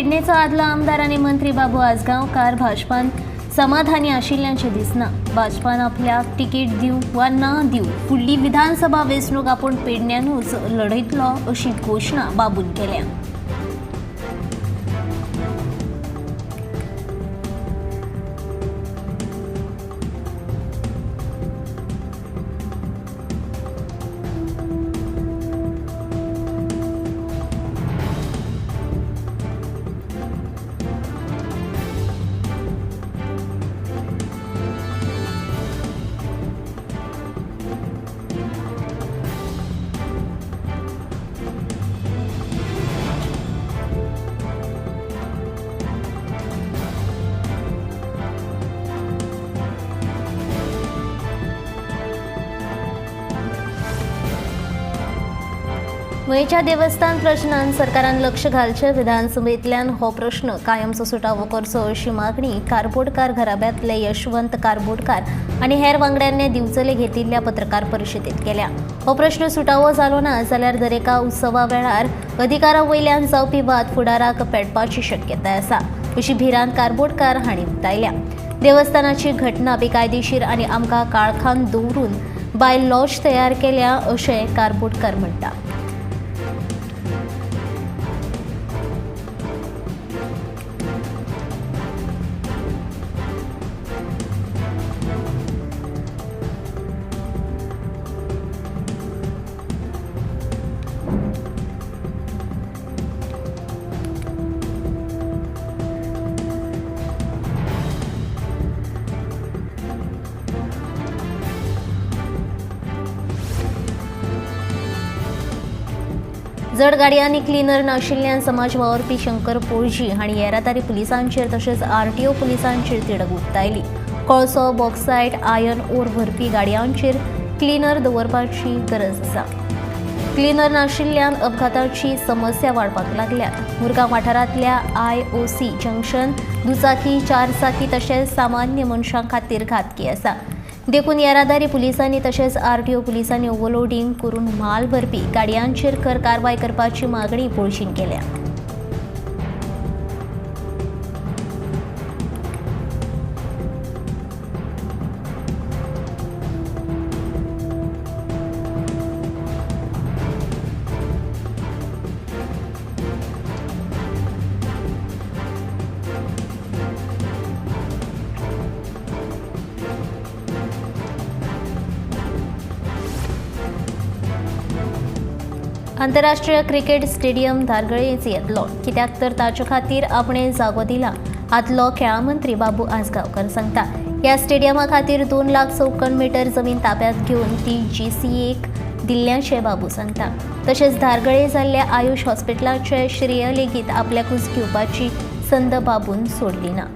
पेडणेचो आदलो आमदार आनी मंत्री बाबू आजगांवकार भाजपान समाधानी आशिल्ल्याचें दिसना। भाजपान आपल्याक तिकीट दिवं वा ना दिवं फुडली विधानसभा वेंचणूक आपूण पेडण्यानूच लढयतलो अशी घोशणा बाबून केल्या। गोंयच्या देवस्थान प्रश्नांत सरकारान लक्ष घालचें। विधानसभेंतल्यान हो प्रश्न कायमचो सुटावो करचो अशी मागणी कारबोडकार घराब्यांतले यशवंत कारबोडकार आनी हेर वांगड्यांनी दिवचले घेतिल्ल्या पत्रकार परिशदेंत केल्या। हो प्रश्न सुटावो जालो ना जाल्यार दरेका उत्सवा वेळार अधिकारा वयल्यान जावपी वाद फुडाराक पेटपाची शक्यताय आसा अशी भिरांत कारबोडकार हांणी उक्तायल्या। देवस्थानाची घटना बेकायदेशीर आनी आमकां काळखांत दवरून बाय लॉज तयार केल्या अशें कारबोडकार म्हणटा। जड गाडी आनी क्लिनर नाशिल्ल्यान समाज वावरपी शंकर पोळजी हांणी येरादारी पुलिसांचेर तशेंच आरटीओ पुलिसांचेर तिडक उक्तायली। कोळसो, बॉक्सायट, आयर्न ओर भरपी गाडयांचेर क्लिनर दवरपाची गरज आसा। क्लिनर नाशिल्ल्यान अपघाताची समस्या वाडपाक लागल्यात। मुरगांव वाठारांतल्या IOC जंक्शन दुचाकी, चारचाकी तशेंच सामान्य मनशां खातीर घातकी आसा। देखून येरादारी पुलिसांनी तशेंच आरटीओ पुलिसांनी ओव्हरलोडिंग करून माल भरपी गाडयांचेर खर कारवाय करपाची मागणी पोळशीन केल्या। आंतरराष्ट्रीय क्रिकेट स्टेडियम धारगळेच येतलो, कित्याक तर ताचे खातीर आपणे जागो दिला, आदलो खेळा मंत्री बाबू आजगांवकार सांगता। ह्या स्टेडियमा खातीर 2 लाख चौखण मीटर जमीन ताब्यात घेवन ती GCAक दिल्ल्याचें बाबू सांगता। तशेंच धारगळे जाल्ल्या आयुष हॉस्पिटलाचे श्रेय लेगीत आपल्याकूच घेवपाची संद बाबून सोडली ना।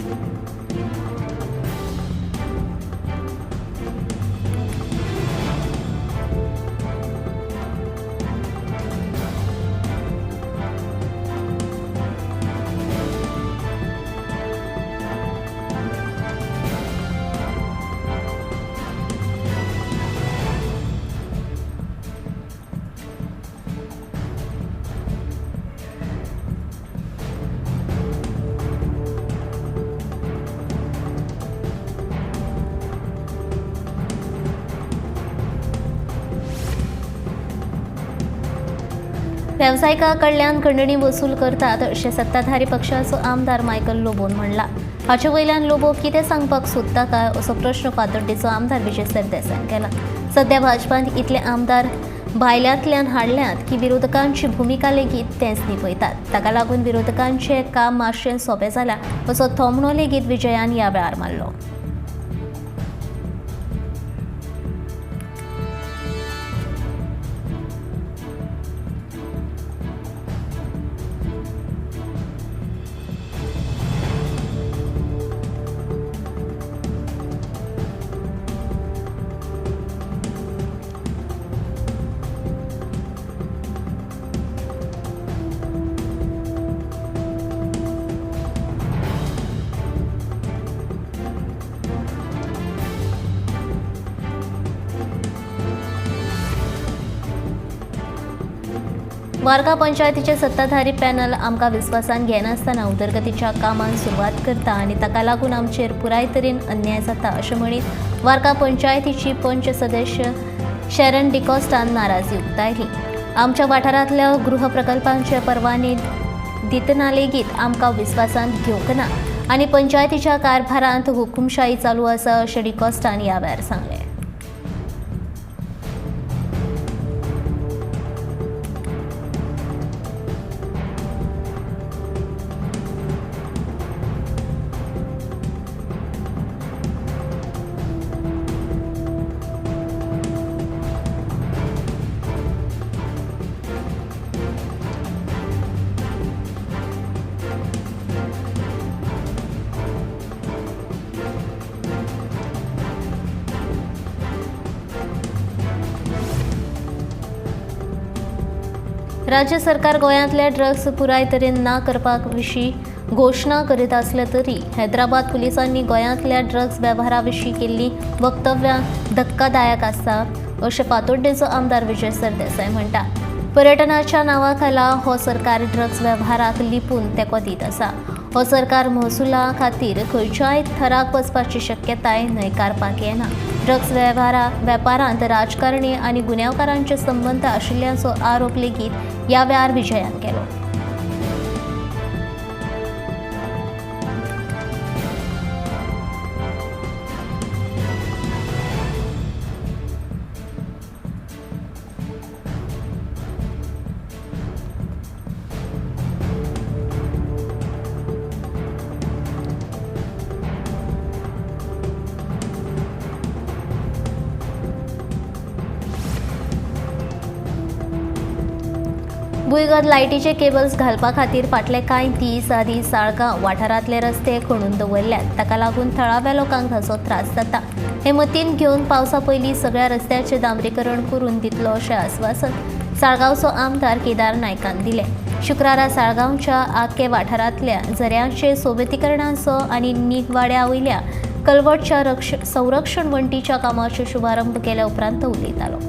व्यावसायिकांकडल्यान खंडणी वसूल करतात अशें सत्ताधारी पक्षाचो आमदार मायकल लोबोन म्हणला। हाचे वयल्यान लोबो कितें सांगपाक सोदता काय असो प्रश्न फातर्डेचो आमदार विजय सरदेसायान केला। सध्या भाजपांत इतले आमदार भायल्यांतल्यान हाडल्यात की विरोधकांची भुमिका लेगीत तेंच निभयतात। ताका लागून विरोधकांचें काम मातशें सोंपें जालां असो थोमणो लेगीत विजयान ह्या वेळार मारलो। वार्का पंचायतीचे सत्ताधारी पॅनल आमकां विस्वासान घेनासतना उदरगतीच्या कामांक सुरवात करता आनी ताका लागून आमचेर पुराय तरेन अन्याय जाता अशें म्हणीत वार्का पंचायतीची पंच सदस्य शॅरन डिकॉस्टान नाराजी उक्तायली. आमच्या वाठारांतल्या गृह प्रकल्पांचे परवाने दितना लेगीत आमकां विस्वासान घेवंक ना आनी पंचायतीच्या कारभारांत हुकुमशाही चालू आसा अशें डिकॉस्टान ह्या वेळार सांगलें. राज्य सरकार गोंयांतले ड्रग्स पुराय तरेन ना करपाक विशीं घोशणा करीत आसले तरी हैदराबाद पुलिसांनी गोंयांतल्या ड्रग्स वेव्हारा विशीं केल्लीं वक्तव्यां धक्कादायक आसा अशें फातोड्डेचो आमदार विजय सरदेसाय म्हणटा. पर्यटनाच्या नांवा खाला हो सरकार ड्रग्स वेव्हाराक लिपून तेंको दीत आसा. हो सरकार महसुला खातीर खंयच्याय थराक वचपाची शक्यताय न्हयकारपाक येना. ड्रग्स वेपारांत राजकारणी आनी गुन्यांवकारांचे संबंद आशिल्ल्याचो आरोप लेगीत ह्या वेळार विजयान केलो. भुंयगत लायटीचे केबल्स घालपा खातीर फाटले कांय दीस आदीं साळगांव वाठारांतले रस्ते खणून दवरल्यात. ताका लागून थळाव्या लोकांक हाचो त्रास जाता. हे मतीन घेवन पावसा पयलीं सगळ्या रस्त्याचें डांबरीकरण करून दितलो अशें आस्वासन साळगांवचो आमदार केदार नायकान दिलें. शुक्रारा साळगांवच्या आख्खे वाठारांतल्या झऱ्यांचे सोबतीकरणाचो आनी निगवाड्या वयल्या कलवटच्या संरक्षण वणटीच्या कामाचो शुभारंभ केल्या उपरांत तो उलयतालो.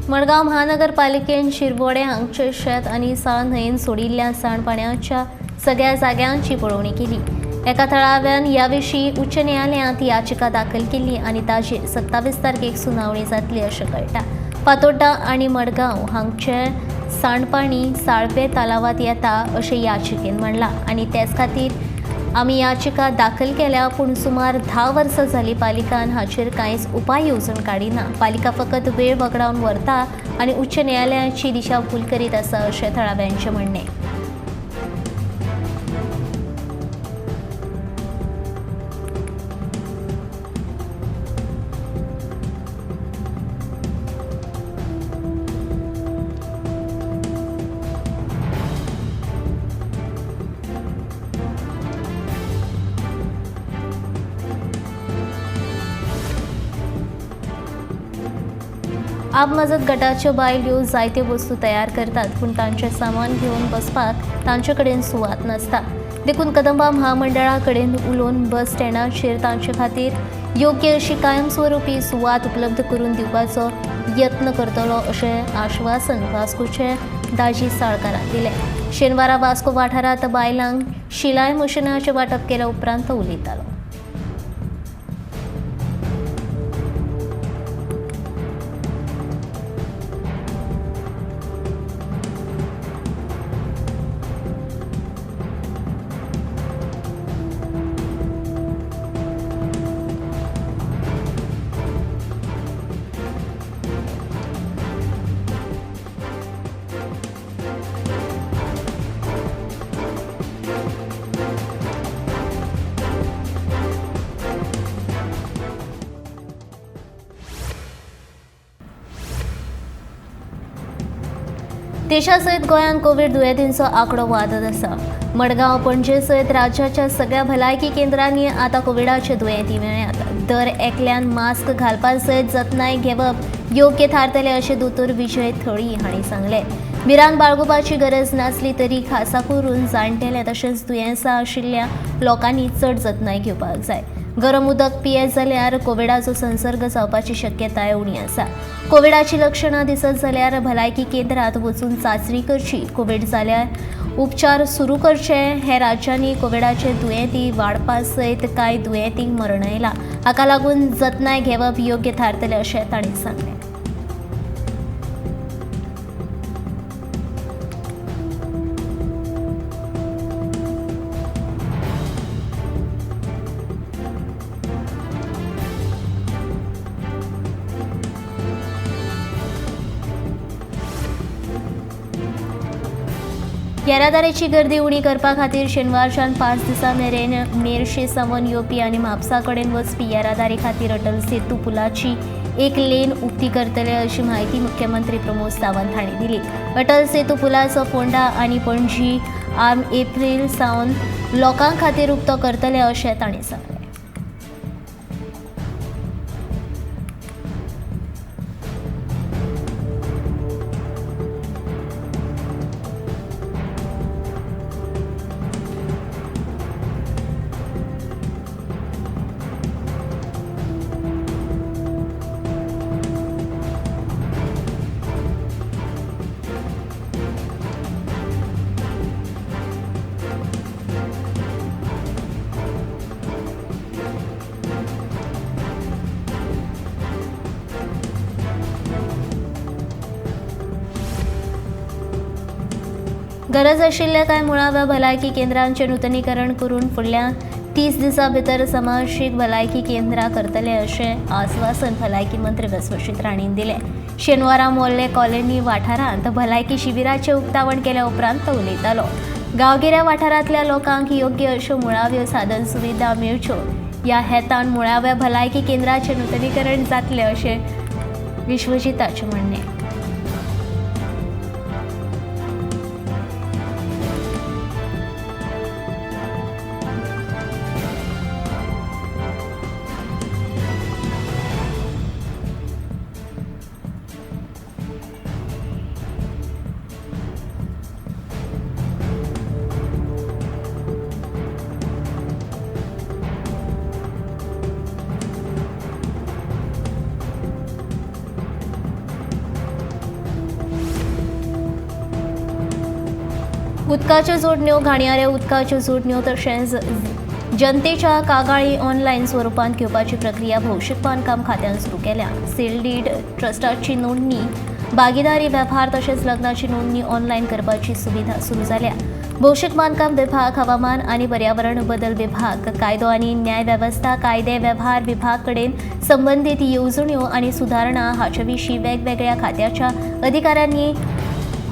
मडगांव महानगरपालिकेन शिरवोडे हांगचे शेत आनी साळ न्हंयेन सोडिल्ल्या सांडपाण्याच्या सगळ्या जाग्यांची पळोवणी केली. एका थळाव्यान ह्या विशीं उच्च न्यायालयांत याचिका दाखल केली आनी ताचेर 27 तारखेक सुनावणी जातली अशें कळटा. फातोड्डा आनी मडगांव हांगचे सांडपाणी साळपे तलावांत येता अशें याचिकेन म्हणलां आनी तेच खातीर आमी याचिका दाखल केल्या, पूण सुमार 10 वर्सां जालीं पालिकान हाचेर कांयच उपाय येवजण काडिना. पालिका फकत वेळ वगडावन व्हरता आनी उच्च न्यायालयाची दिशाभूल करीत आसा अशें थळाव्यांचें म्हणणें. आपमजत गटाच्यो बायल्यो जायत्यो वस्तू तयार करतात, पूण तांचें सामान घेवन बसपाक तांचे कडेन सुवात नासता. देखून कदंबा महामंडळा कडेन उलोवन बस स्टँडाचेर तांचे खातीर योग्य अशी कायमस्वरुपी सुवात उपलब्ध करून दिवपाचो यत्न करतलो अशें आश्वासन वास्कोचे दाजी साळकारान दिलें. शेनवारा वास्को वाठारांत बायलांक शिलाय मशिनाचें वांटप केल्या उपरांत तो उलयतालो. देशासयत गोंयांत कोविड दुयेंतींचो आंकडो वाडत आसा. मडगांव, पणजे सयत राज्याच्या सगळ्या भलायकी केंद्रांनी आतां कोविडाचे दुयेंती मेळ्ळ्यात. दर एकल्यान मास्क घालपा सयत जतनाय घेवप योग्य थारतले अशें दोतोर विजय थळी हांणी सांगलें. भिरांत बाळगुपाची गरज नासली तरी खासा करून जाणटेले तशेंच दुयेंसां आशिल्ल्या लोकांनी चड जतनाय घेवपाक जाय. गरम उदक पियेत जाल्यार कोविडाचो संसर्ग जावपाची शक्यताय उणी आसा. कोविडाची लक्षणां दिसत जाल्यार भलायकी केंद्रांत वचून चांचणी करची. कोविड जाल्यार उपचार सुरू करचे. हे राज्यांनी कोविडाचे दुयेंती वाडपा सयत कांय दुयेंतींक मरण आयलां. हाका लागून जतनाय घेवप योग्य थारतलें अशें तांणी सांगलें. येरादारीची गर्दी उणी करपा खातीर शेनवारच्यान 5 दिसां मेरेन मेर्शे सावन येवपी आनी म्हापसा कडेन वचपी येरादारी खातीर अटल सेतू पुलाची एक लेन उक्ती करतले अशी माहिती मुख्यमंत्री प्रमोद सावंत हांणी दिली. अटल सेतू पुलाचो फोंडा आनी पणजी आर्म एप्रील सावन लोकां खातीर उक्तो करतले अशें तांणी सांगलें. गरज आशिल्ल्या कांय मुळाव्या भलायकी केंद्रांचें नूतनीकरण करून फुडल्या 30 दिसां भितर समाजीक भलायकी केंद्रां करतले अशें आस्वासन भलायकी मंत्री विश्वजीत राणेन दिलें. शेनवारा मोर्ले कॉलनी वाठारांत भलायकी शिबिराचें उक्तावण केल्या उपरांत तो उलयतालो. गांवगिऱ्या वाठारांतल्या लोकांक योग्य अश्यो मुळाव्यो साधन सुविधा मेळच्यो ह्या हेतान मुळाव्या भलायकी केंद्राचें नूतनीकरण जातलें अशें विश्वजिताचें म्हणणें. उदकाच्यो जोडण्यो, घाणयाऱ्या उदकाच्यो जोडण्यो तशेंच जनतेच्या कागाळी ऑनलायन स्वरुपांत घेवपाची प्रक्रिया भौशीक बांदकाम खात्यान सुरू केल्या. सेल डीड ट्रस्टाची नोंदणी, भागीदारी वेव्हार तशेंच लग्नाची नोंदणी ऑनलायन करपाची सुविधा सुरू जाल्या. भौशीक बांदकाम विभाग, हवामान आनी पर्यावरण बदल विभाग, कायदो आनी न्याय वेवस्था, कायदे वेव्हार विभाग कडेन संबंदीत येवजण्यो आनी सुदारणा हाचे विशीं वेगवेगळ्या खात्याच्या अधिकाऱ्यांनी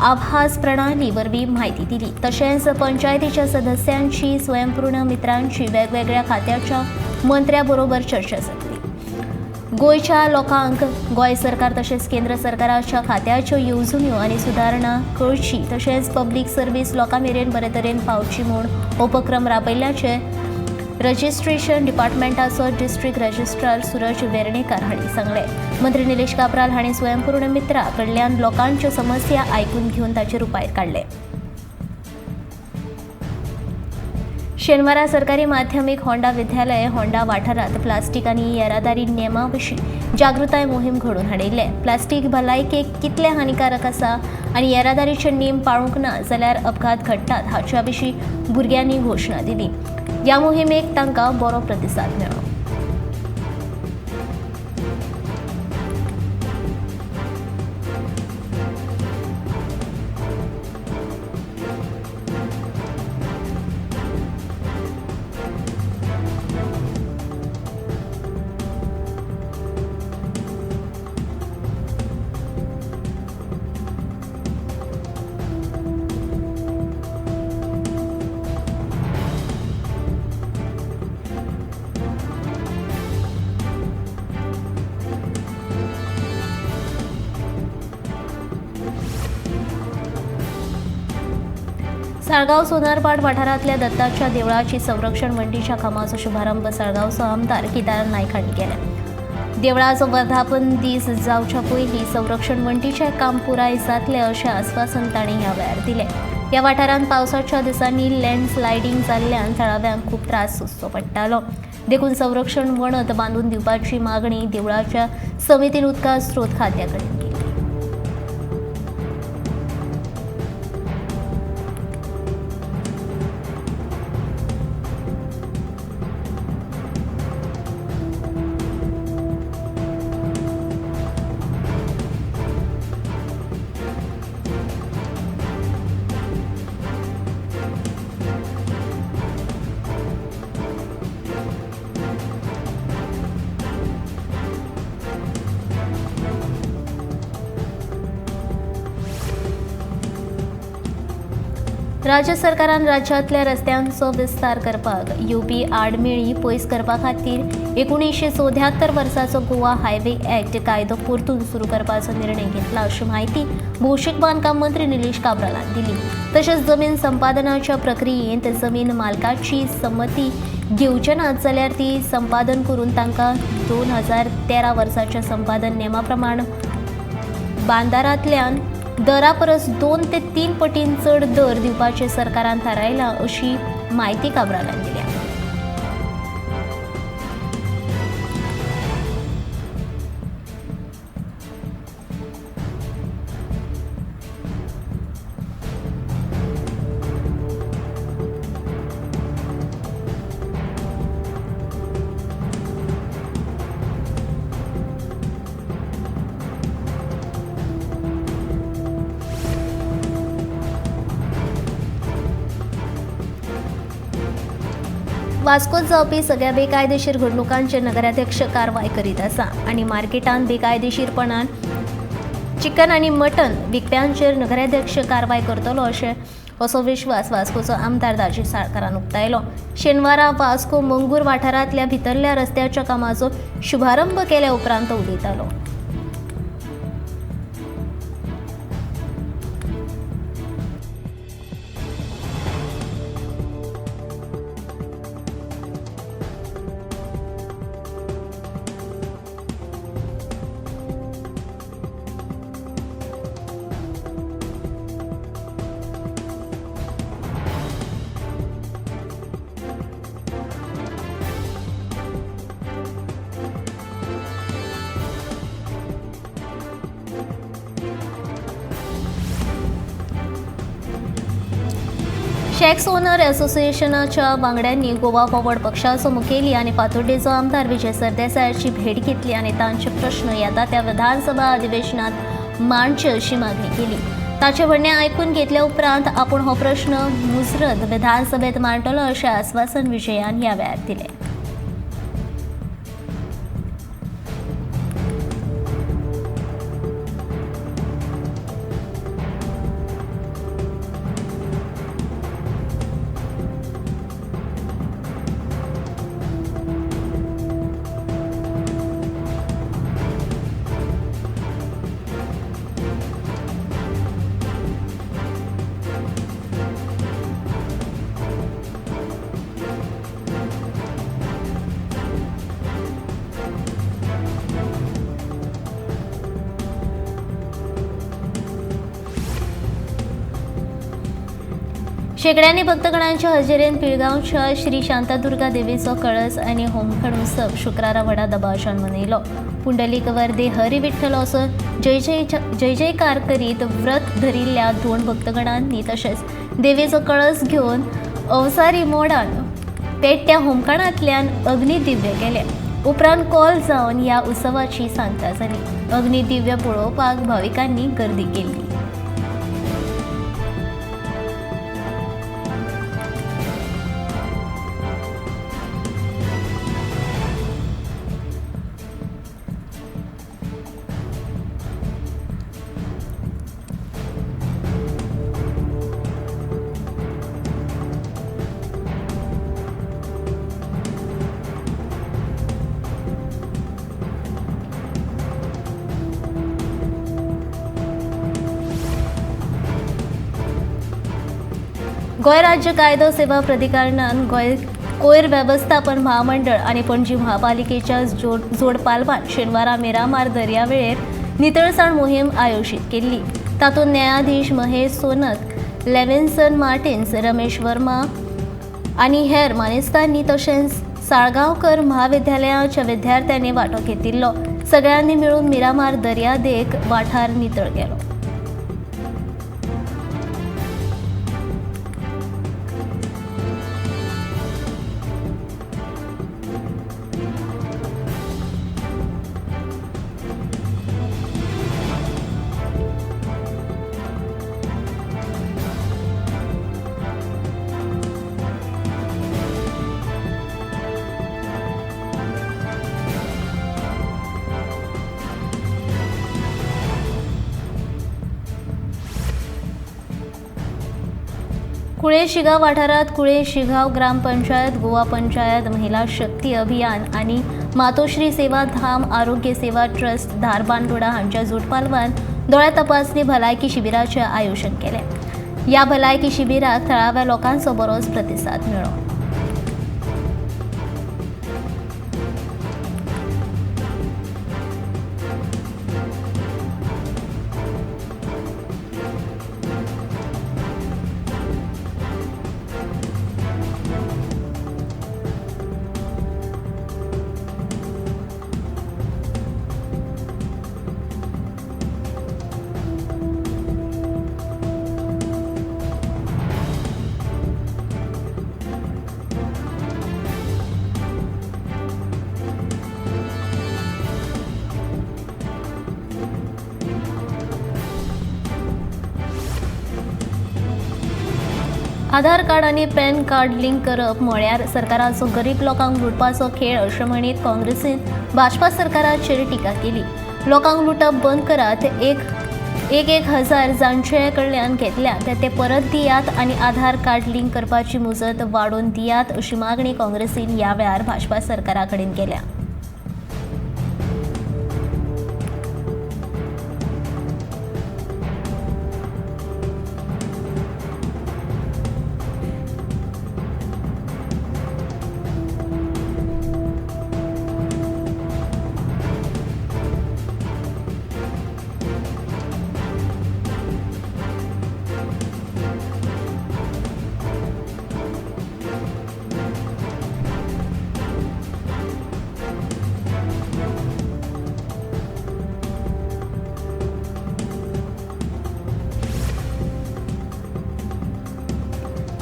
आभास प्रणाली वरवीं माहिती दिली. तशेंच पंचायतीच्या सदस्यांची, स्वयंपूर्ण मित्रांची वेगवेगळ्या खात्याच्या मंत्र्या बरोबर चर्चा जातली. गोंयच्या लोकांक गोंय सरकार तशेंच केंद्र सरकाराच्या खात्याच्यो येवजण्यो आनी सुदारणा कळची तशेंच पब्लीक सर्वीस लोकां मेरेन बरे तरेन पावची म्हूण उपक्रम राबयिल्ल्याचे रजिस्ट्रेशन डिपार्टमेंटाचो डिस्ट्रिक्ट रजिस्ट्रार सूरज वेर्णेकार हांणी सांगलें. मंत्री निलेश काब्राल हांणी स्वयंपूर्ण मित्रा कडल्यान लोकांच्यो समस्या आयकून घेवन ताचेर उपाय काडले. शेनवारा सरकारी माध्यमीक होंडा विद्यालय होंडा वाठारांत प्लास्टीक आनी येरादारी नेमां विशीं जागृताय मोहीम घडोवन हाडिल्ले. प्लास्टीक भलायकेक कितले हानिकारक आसा आनी येरादारीचे नेम पाळूंक ना जाल्यार अपघात घडटात हाच्या विशीं भुरग्यांनी घोशणा दिली. ह्या मोहिमेक तांकां बरो प्रतिसाद मेळ्ळो. साळगाव सोनारपाट वाठारातल्या दत्ताच्या देवळाची संरक्षण वंटीच्या कामाचो शुभारंभ साळगावचो आमदार केदार नायक हांणी केला. देवळाचो वर्धापन दीस जावच्या पयलीं संरक्षण वंटीचें काम पुराय जातलें अशें आस्वासन तांणी ह्या वेळार दिलें. ह्या वाठारांत पावसाच्या दिसांनी लँडस्लायडिंग जाल्ल्यान थळाव्यांक खूब त्रास सोंसचो पडटालो. देखून संरक्षण वणत बांदून दिवपाची मागणी देवळाच्या समितीन उदका स्रोत खात्या कडेन केली. राज्य सरकारान राज्यांतल्या रस्त्यांचो विस्तार करपाक येवपी आडमेळी पयस करपा खातीर 1974 वर्साचो गोवा हायवे ॲक्ट कायदो परतून सुरू करपाचो निर्णय घेतला अशी माहिती भौशीक बांदकाम मंत्री निलेश काब्रालान दिली. तशेंच जमीन संपादनाच्या प्रक्रियेंत जमीन मालकाची संमती घेवचे नात जाल्यार ती संपादन करून तांकां 2013 वर्साच्या संपादन नेमा प्रमाण बांदारांतल्यान दरा परस 2 ते 3 पटीन चड दर दिवपाचें सरकारान थारायला अशी माहिती काब्रालान दिल्या. वास्कोत जावपी सगळ्या बेकायदेशीर घडणुकांचेर नगराध्यक्ष कारवाय करीत आसा आनी मार्केटांत बेकायदेशीरपणान चिकन आनी मटन विकप्यांचेर नगराध्यक्ष कारवाय करतलो असो विश्वास वास्कोचो आमदार दाजी साळकारान उक्तायलो. शेनवारा वास्को मंगूर वाठारांतल्या भितरल्या रस्त्याच्या कामाचो शुभारंभ केल्या उपरांत तो उलयतालो. शॅक्स ओनर असोसिएशनाच्या वांगड्यांनी गोवा फॉरवर्ड पक्षाचो मुखेली आनी फातोड्डेचो आमदार विजय सरदेसायाची भेट घेतली आनी तांचे प्रश्न येता त्या विधानसभा अधिवेशनात मांडचे अशी मागणी केली. ताचे म्हणणें आयकून घेतल्या उपरांत आपूण हो प्रश्न मुजरत विधानसभेत मांडटलो अशें आस्वासन विजयान ह्या वेळार दिलें. शेकड्यांनी भक्तगणांच्या हजेरेन पिळगांवच्या श्री शांतादुर्गा देवीचो कळस आनी होमखण उत्सव शुक्रारा व्हडा दबाशान मनयलो. पुंडलीक वर्दे हरी विठ्ठल असो जय जयकार करीत व्रत धरिल्ल्या 2 भक्तगणांनी तशेंच देवीचो कळस घेवन अवसारी मोडान पेट्ट्या होमखणांतल्यान अग्निदिव्य केले. उपरांत कॉल जावन ह्या उत्सवाची सांगता जाली. अग्निदिव्य पळोवपाक भाविकांनी गर्दी केली. गोंय राज्य कायदो सेवा प्राधिकरणान गोंय कोयर वेवस्थापन महामंडळ आणि पणजी महापालिकेच्या जोड पालवान शेनवारा मिरामार दर्यावेळेर नितळसाण मोहीम आयोजित केल्ली। तातूंत न्यायाधीश महेश सोनत, लेविन्सन मार्टिन्स, रमेश वर्मा आणि हेर मानेस्तांनी तशेंच साळगांवकर महाविद्यालयाच्या विद्यार्थ्यांनी वांटो घेतिल्लो। सगळ्यांनी मिळून मिरामार दर्यादेग वाठार नितळ केलो। कुळे शिगाव वाठारात कुळे शिगाव ग्रामपंचायत, गोवा पंचायत, महिला शक्ती अभियान आणि मातोश्री सेवा धाम आरोग्य सेवा ट्रस्ट धारबांदोडा हांच्या जोडपालवान दोळ्या तपासणी भलायकी शिबिराचे आयोजन केले। या भलायकी शिबिराक थळाव्या लोकांचो बरोच प्रतिसाद मेळ्ळो। आधार कार्ड आणि पॅन कार्ड लिंक करप म्हळ्यार सरकाराचो गरीब लोकांक लुटपाचो खेळ अशें म्हणीत काँग्रेसीन भाजपा सरकाराचेर टिका केली। लोकांक लुटप बंद करात, एक हजार जांचे कडल्यान घेतल्या ते परत दियात आणि आधार कार्ड लिंक करपाची मुजत वाडोवन दियात अशी मागणी काँग्रेसीन ह्या वेळार भाजपा सरकारा कडेन केल्या।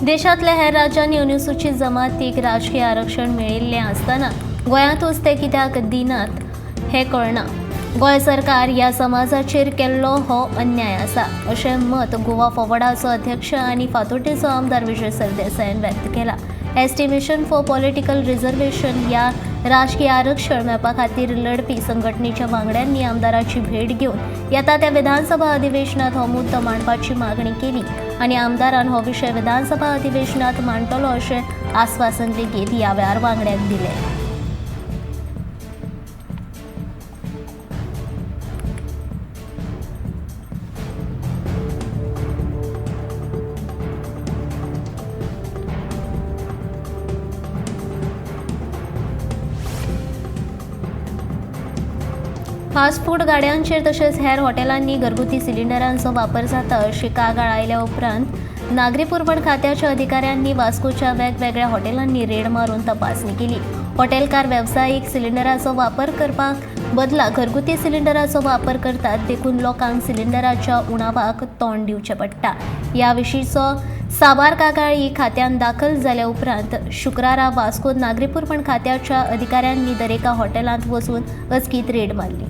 देशातल्या हेर राज्यांनी अनुसूचित जमातीक राजकीय आरक्षण मेळिल्लें आसतना गोंयांतूच ते कित्याक दिनात हें कळना। गोंय सरकार ह्या समाजाचेर केल्लो हो अन्याय आसा अशें मत गोवा फॉरवर्डाचो अध्यक्ष आनी फातोर्डेचो आमदार विजय सरदेसायान व्यक्त केला। ST mission for political reservation ह्या राजकीय आरक्षण मेळपा खातीर लढपी संघटनेच्या वांगड्यांनी आमदाराची भेट घेवन येता त्या विधानसभा अधिवेशनात हो मुद्दो मांडपाची मागणी केली आणि आमदारान हो विशय विधानसभा अधिवेशनात मांडटलो अशें आस्वासन लेगीत ह्या वेळार वांगड्यांक दिलें। फास्ट फूड गाड्यांचेर तशेंच हेर हॉटेलांनी घरगुती सिलिंडरांचो वापर जाता अशी कागाळ आयल्या उपरांत नागरी पुरवण खात्याच्या अधिकाऱ्यांनी वास्कोच्या वेगवेगळ्या हॉटेलांनी रेड मारून तपासणी केली। हॉटेलकार वेवसायीक सिलिंडराचो वापर करपाक बदला घरगुती सिलिंडराचो वापर करतात, देखून लोकांक सिलिंडराच्या उणावाक तोंड दिवचें पडटा। ह्या विशींचो साबार कागाळी खात्यान दाखल जाल्या उपरांत शुक्रारा वास्कोत नागरी पुरवण खात्याच्या अधिकाऱ्यांनी दरेका हॉटेलांत वचून अचकीत रेड मारली।